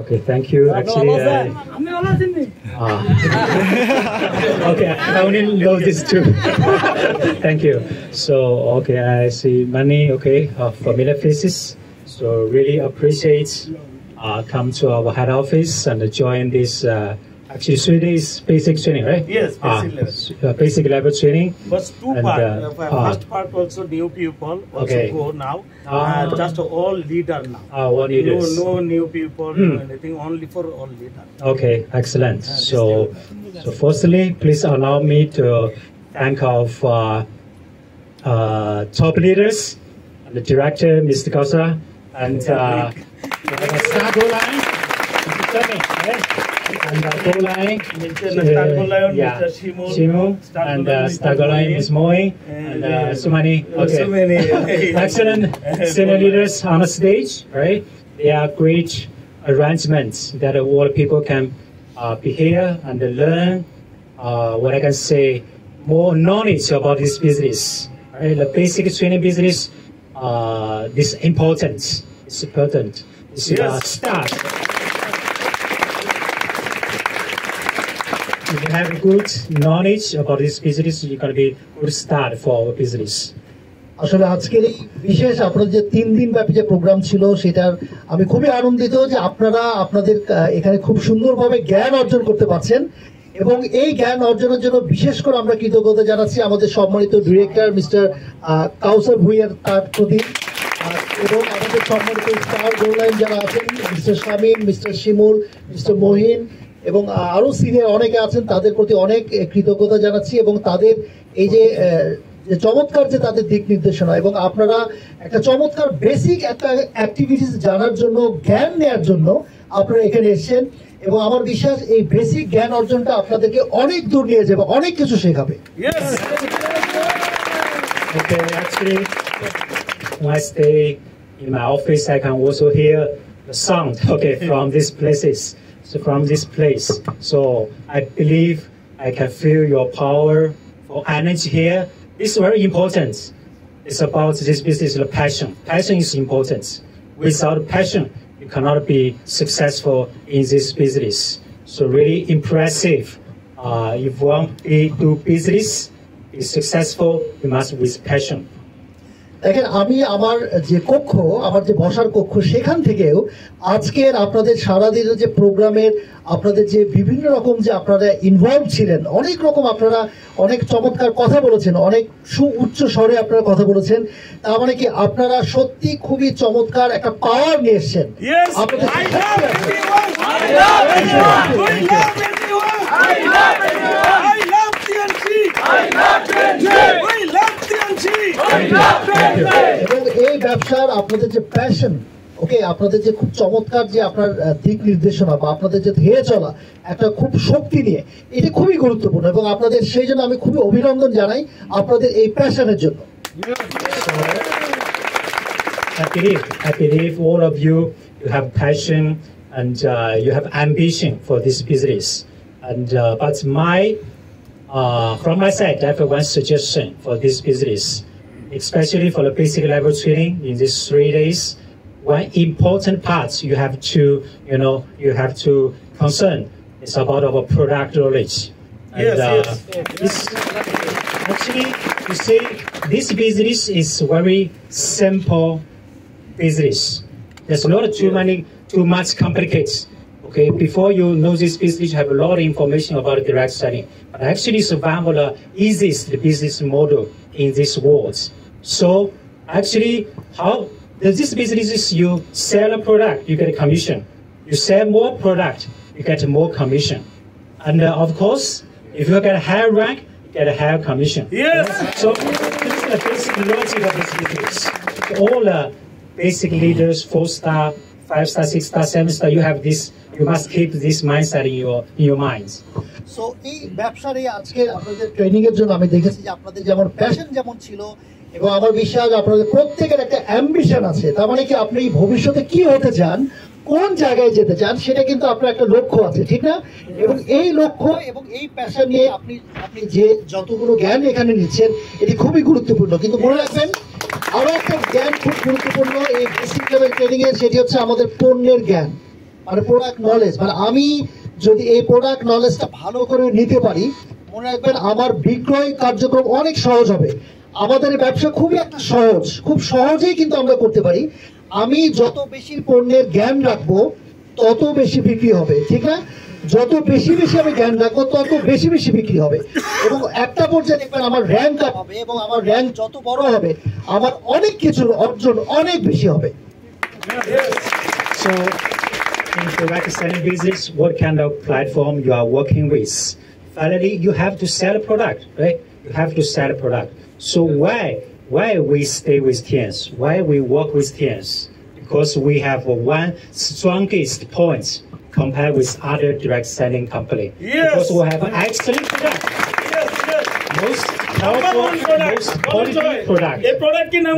Okay, thank you. Actually, okay, I only know this too. Thank you. So, okay, I see many, okay, familiar faces. So, really appreciate come to our head office and join this. Actually, 3 days basic training, right? Yes, basic level. Basic level training. But two parts. First part also new people also go now. Just all leader now. All leaders. No new people, no anything. Only for all leader. Okay, excellent. So firstly, please allow me to thank our top leaders, and the director, Mr. Kausa, and Star Goal Line, and Goal Line, Mr. Shimu, and Star Goal Line is Moy, and Sumani. Okay, excellent senior leaders on the stage, right? They are great arrangements that all people can be here and learn what I can say, more knowledge about this business. Right? The basic training business is important. It's important. It's a start. If you have good knowledge about this business, you're going to be a good start for our business. আসলে আজকের এই বিশেষ আপনাদের যে 3 দিন ব্যাপী যে programme ছিল সেটার আমি খুবই আনন্দিত যে আপনারা আপনাদের এখানে খুব সুন্দরভাবে জ্ঞান অর্জন করতে পারছেন এবং এই জ্ঞান অর্জনের জন্য বিশেষ করে আমরা কৃতজ্ঞতা জানাচ্ছি আমাদের সম্মানিত ডিরেক্টর মিস্টার কাউসার ভুঁইয়ার তার প্রতি এবং আমাদের সম্মানিত স্টার গোল লাইন যারা আছেন মিস্টার শামীম, মিস্টার শিমুল, মিস্টার মহিন এবং আরো সিনিয়র অনেকে আছেন তাদের প্রতি অনেক কৃতজ্ঞতা জানাচ্ছি এবং তাদের এই যে চমৎকার যে তাদের দিক নির্দেশনা এবং আপনারা একটা চমৎকার বেসিক একটা অ্যাক্টিভিটিস জানার জন্য জ্ঞান নেওয়ার জন্য আপনারা এখানে এসেছেন এবং আমার বিশ্বাস এই বেসিক জ্ঞান অর্জনটা আপনাদেরকে অনেক দূর নিয়ে যাবে, অনেক কিছু শেখাবে। Okay, actually, when I stay in my office, I can also hear the sound, okay, from these places. So from this place. So I believe I can feel your power for energy here. It's very important. It's about this business, the passion. Passion is important. Without passion, you cannot be successful in this business. So really impressive. If you want to do business, be successful, you must with passion. দেখেন আমি আমার যে কক্ষ, আমার যে বসার কক্ষ সেখান থেকেও আজকের আপনাদের সারাদিনের যে প্রোগ্রামের আপনাদের যে বিভিন্ন রকম যে আপনারা ইনভলভ ছিলেন, অনেক রকম আপনারা অনেক চমৎকার কথা বলেছেন, অনেক সুউচ্চ স্বরে আপনারা কথা বলেছেন, তার মানে কি আপনারা সত্যি খুবই চমৎকার একটা পাওয়ার নিয়ে এসেছেন। এবং এই ব্যবসার আপনাদের যে প্যাশন, ওকে, আপনাদের যে খুব চমৎকার যে আপনার দিক নির্দেশনা বা আপনাদের যে ধেয়ে চলা একটা খুব শক্তি নিয়ে, এটা খুবই গুরুত্বপূর্ণ এবং আপনাদের সেই জন্য আমি খুবই অভিনন্দন জানাই আপনাদের এই প্যাশনের জন্য। I believe all of you have passion and you have ambition for this business. And but from my side, I have one suggestion for this business, especially for the basic level training in these 3 days. One important part you have to concern is about our product knowledge. And, actually, you see, this business is very simple business. There's not too much complicated. Okay, before you know this business, you have a lot of information about direct selling. But actually, it's one of the easiest business model in this world. So, actually, how this business is you sell a product, you get a commission. You sell more product, you get more commission. And of course, if you get a higher rank, you get a higher commission. Yes. So, this is the basic logic of this business. All the basic leaders, 4-star, 5-star, 6-star, 7-star, you must keep this mindset in your minds. So এই ব্যবসার এই আজকের আপনাদের training এর জন্য আমি দেখেছি যে আপনাদের যেমন প্যাশন যেমন ছিল এবং আমার বিশ্বাস আপনাদের প্রত্যেকের একটা অ্যাম্বিশন আছে। তার মানে কি আপনি ভবিষ্যতে কি হতে চান, কোন জায়গায় যেতে চান, সেটা কিন্তু আপনার একটা লক্ষ্য আছে, ঠিক না? এবং এই লক্ষ্য এবং এই প্যাশন নিয়ে আপনি যে যতগুলো জ্ঞান এখানে নিচ্ছেন এটি খুবই গুরুত্বপূর্ণ। কিন্তু মনে রাখবেন আরো একটা জ্ঞান খুব গুরুত্বপূর্ণ এই বেসিক লেভেল ট্রেনিং এর, সেটি হচ্ছে আমাদের পণ্যের জ্ঞান। মানে প্রোডাক্ট নলেজ, মানে আমি যদি এই প্রোডাক্ট নলেজটা ভালো করে নিতে পারি, মনে রাখবেন আমার বিক্রয় কার্যক্রম অনেক সহজ হবে। আমাদের এই ব্যবসা খুবই একটা সহজ, খুব সহজেই কিন্তু আমরা করতে পারি। আমি যত বেশি পণ্যের জ্ঞান রাখবো তত বেশি বিক্রি হবে, ঠিক না? যত বেশি বেশি আমি জ্ঞান রাখবো তত বেশি বেশি বিক্রি হবে, এবং একটা পর্যায়ে দেখবেন আমার র্যাঙ্ক আপ হবে, এবং আমার র্যাঙ্ক যত বড় হবে আমার অনেক কিছুর অর্জন অনেক বেশি হবে। So, in direct selling business, what kind of platform you are working with? Finally, you have to sell a product, right? You have to sell a product. So why we stay with Tien's? Why we work with Tien's? Because we have one strongest points compared with other direct selling company. Yes. Because we have an excellent product. Yes. Most powerful, most quality product. A product ki naam